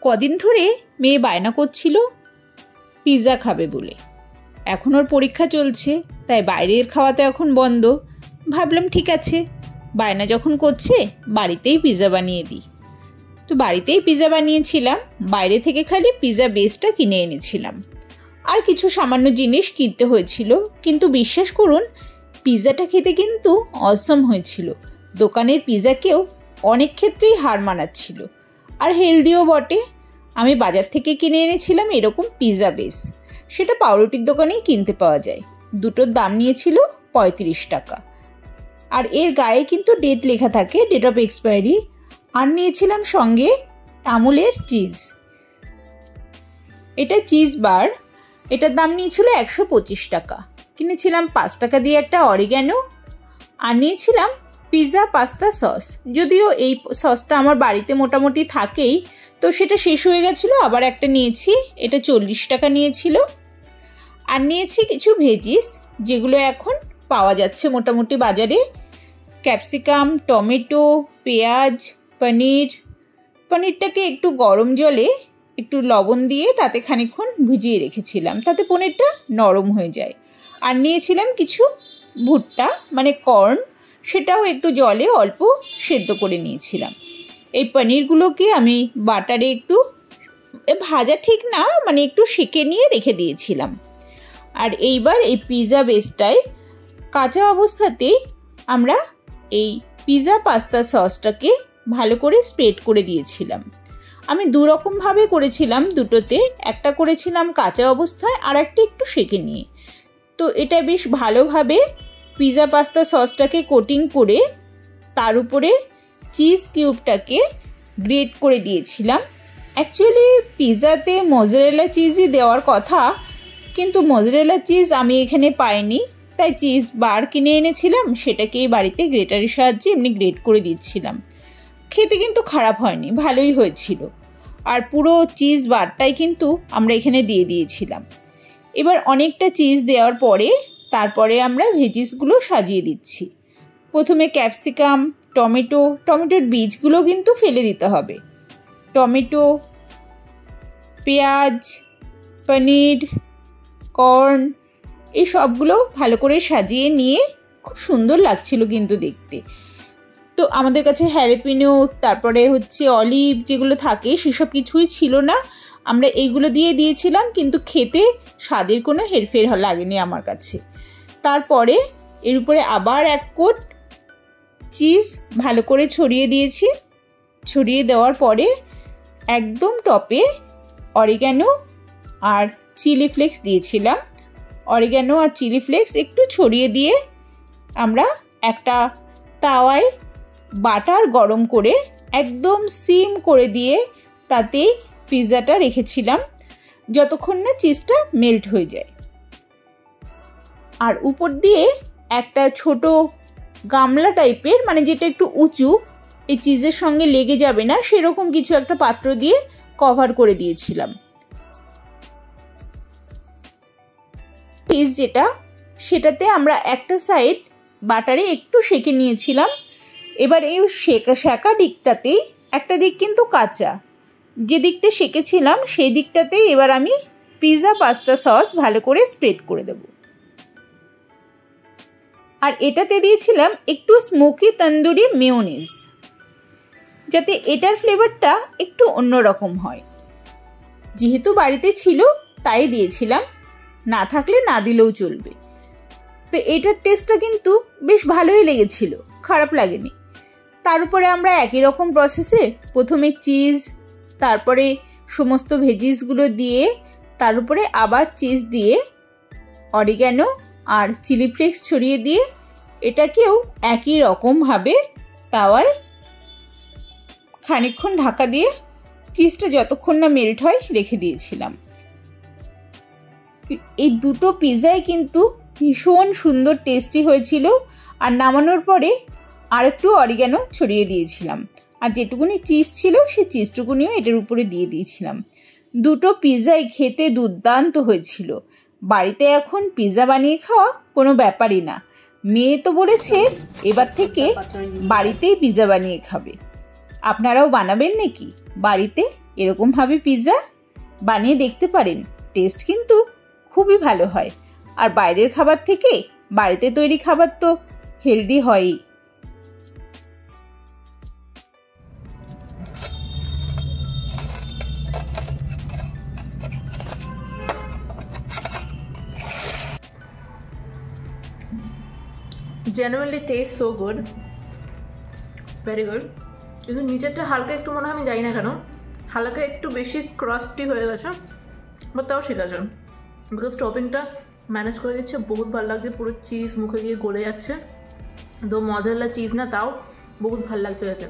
কদিন ধরে মেয়ে বায়না করছিল পিৎজা খাবে বলে। এখন ওর পরীক্ষা চলছে, তাই বাইরের খাওয়া তো এখন বন্ধ। ভাবলাম ঠিক আছে, বায়না যখন করছে বাড়িতেই পিৎজা বানিয়ে দিই। তো বাড়িতেই পিৎজা বানিয়েছিলাম, বাইরে থেকে খালি পিৎজা বেসটা কিনে এনেছিলাম। আর কিছু সামান্য জিনিস কিনতে হয়েছিল, কিন্তু বিশ্বাস করুন পিৎজাটা খেতে কিন্তু অসম হয়েছিল। দোকানের পিৎজাকেও অনেক ক্ষেত্রেই হার মানাচ্ছিল, আর হেলদিও বটে। আমি বাজার থেকে কিনে এনেছিলাম এরকম পিৎজা বেস, সেটা পাউরুটির দোকানেই কিনতে পাওয়া যায়। দুটোর দাম নিয়েছিল 35 টাকা। আর এর গায়ে কিন্তু ডেট লেখা থাকে, ডেট অফ এক্সপায়ারি। আর নিয়েছিলাম সঙ্গে আমুলের চিজ, এটা চিজ বার। এটার দাম নিয়েছিল 125 টাকা। কিনেছিলাম 5 টাকা দিয়ে একটা অরিগ্যানো। আর নিয়েছিলাম পিৎজা পাস্তা সস। যদিও এই সসটা আমার বাড়িতে মোটামুটি থাকেই, তো সেটা শেষ হয়ে গেছিলো, আবার একটা নিয়েছি, এটা 40 টাকা নিয়েছিল। আর নিয়েছি কিছু ভেজিস, যেগুলো এখন পাওয়া যাচ্ছে মোটামুটি বাজারে। ক্যাপসিকাম, টমেটো, পেঁয়াজ, পনিরটাকে একটু গরম জলে একটু লবণ দিয়ে তাতে খানিকক্ষণ ভিজিয়ে রেখেছিলাম, তাতে পনিরটা নরম হয়ে যায়। আর নিয়েছিলাম কিছু ভুট্টা মানে কর্ন, সেটাও একটু জলে অল্প সেদ্ধ করে নিয়েছিলাম। এই পনিরগুলোকে আমি বাটারে একটু ভাজা ঠিক না, মানে একটু সেঁকে নিয়ে রেখে দিয়েছিলাম। আর এইবার এই পিৎজা বেসটায় কাঁচা অবস্থাতেই আমরা এই পিৎজা পাস্তা সসটাকে ভালো করে স্প্রেড করে দিয়েছিলাম। আমি দুরকমভাবে করেছিলাম দুটোতে, একটা করেছিলাম কাঁচা অবস্থায়, আর একটা একটু সেঁকে নিয়ে। তো এটা বেশ ভালোভাবে পিৎজা পাস্তা সসটাকে কোটিং করে তার উপরে চিজ কিউবটাকে গ্রেট করে দিয়েছিলাম। অ্যাকচুয়ালি পিৎজাতে মোজারেলা চিজই দেওয়ার কথা, কিন্তু মোজারেলা চিজ আমি এখানে পাইনি, তাই চিজ বার কিনে এনেছিলাম, সেটাকেই বাড়িতে গ্রেটারের সাহায্যে এমনি গ্রেট করে দিচ্ছিলাম। খেতে কিন্তু খারাপ হয়নি, ভালোই হয়েছিল। আর পুরো চিজ বারটাই কিন্তু আমরা এখানে দিয়ে দিয়েছিলাম। এবার অনেকটা চিজ দেওয়ার পরে তারপরে আমরা ভেজিসগুলো সাজিয়ে দিচ্ছি। প্রথমে ক্যাপসিকাম, টমেটোর বীজগুলো কিন্তু ফেলে দিতে হবে। টমেটো, পেঁয়াজ, পনির, কর্ন, এই সবগুলো ভালো করে সাজিয়ে নিয়ে খুব সুন্দর লাগছিল কিন্তু দেখতে। তো আমাদের কাছে হ্যালাপিনো, তারপরে হচ্ছে অলিভ যেগুলো থাকে সেসব কিছুই ছিল না, আমরা এইগুলো দিয়ে দিয়েছিলাম, কিন্তু খেতে স্বাদের কোনো হেরফের লাগেনি আমার কাছে। তারপরে এর উপরে আবার এক কোট চিজ ভালো করে ছড়িয়ে দিয়েছি। ছড়িয়ে দেওয়ার পরে একদম টপে অরিগ্যানো আর চিলি ফ্লেক্স দিয়েছিলাম। অরিগ্যানো আর চিলি ফ্লেক্স একটু ছড়িয়ে দিয়ে আমরা একটা তাওয়ায় বাটার গরম করে একদম সিম করে দিয়ে তাতেই পিৎজাটা রেখেছিলাম যতক্ষণ না চিজটা মেল্ট হয়ে যায়। আর উপর দিয়ে একটা ছোট গামলা টাইপের, মানে যেটা একটু উঁচু, এই চিজের সঙ্গে লেগে যাবে না সেরকম কিছু একটা পাত্র দিয়ে কভার করে দিয়েছিলাম। চিজ যেটা, সেটাতে আমরা একটা সাইড বাটারে একটু সেঁকে নিয়েছিলাম। এবার এই সেঁকা দিকটাতেই, একটা দিক কিন্তু কাঁচা, যে দিকটা সেঁকেছিলাম সেই দিকটাতেই এবার আমি পিৎজা পাস্তা সস ভালো করে স্প্রেড করে দেব। আর এটাতে দিয়েছিলাম একটু স্মোকি তন্দুরি মেয়োনিজ, যাতে এটার ফ্লেভারটা একটু অন্যরকম হয়। যেহেতু বাড়িতে ছিল তাই দিয়েছিলাম, না থাকলে না দিলেও চলবে। তো এটার টেস্টটা কিন্তু বেশ ভালোই লেগেছিল, খারাপ লাগেনি। তার উপরে আমরা একই রকম প্রসেসে প্রথমে চিজ, তারপরে সমস্ত ভেজিসগুলো দিয়ে, তার উপরে আবার চিজ দিয়ে, অরিগ্যানো আর চিলি ফ্লেক্স ছড়িয়ে দিয়ে এটাকেও একই রকমভাবে তাওয়ায় খানিকক্ষণ ঢাকা দিয়ে চিজটা যতক্ষণ না মেল্ট হয় রেখে দিয়েছিলাম। এই দুটো পিৎজাই কিন্তু ভীষণ সুন্দর টেস্টি হয়েছিল। আর নামানোর পরে আর একটু অরিগ্যানো ছড়িয়ে দিয়েছিলাম, আর যেটুকুনি চিজ ছিল সেই চিজটুকুনিও এটার উপরে দিয়ে দিয়েছিলাম। দুটো পিৎজাই খেতে দুর্দান্ত হয়েছিল। বাড়িতে এখন পিৎজা বানিয়ে খাওয়া কোনো ব্যাপারই না। মেয়ে তো বলেছে এবার থেকে বাড়িতেই পিৎজা বানিয়ে খাবে। আপনারাও বানাবেন নাকি বাড়িতে? এরকমভাবে পিৎজা বানিয়ে দেখতে পারেন, টেস্ট কিন্তু খুবই ভালো হয়। আর বাইরের খাবার থেকে বাড়িতে তৈরি খাবার তো হেলদি হয়ই। Genuinely test so good, very good. কিন্তু নিচেরটা হালকা একটু মনে হয়, আমি জানি না কেন, হালকা একটু বেশি ক্রাস্টি হয়ে গেছে, বাট তাও ঠিক আছে, বিকজ টপিংটা ম্যানেজ করে দিচ্ছে, বহুত ভালো লাগছে, পুরো চিজ মুখে গিয়ে গলে যাচ্ছে। তো মজালা চিজ না, তাও বহুত ভালো লাগছে খেতে।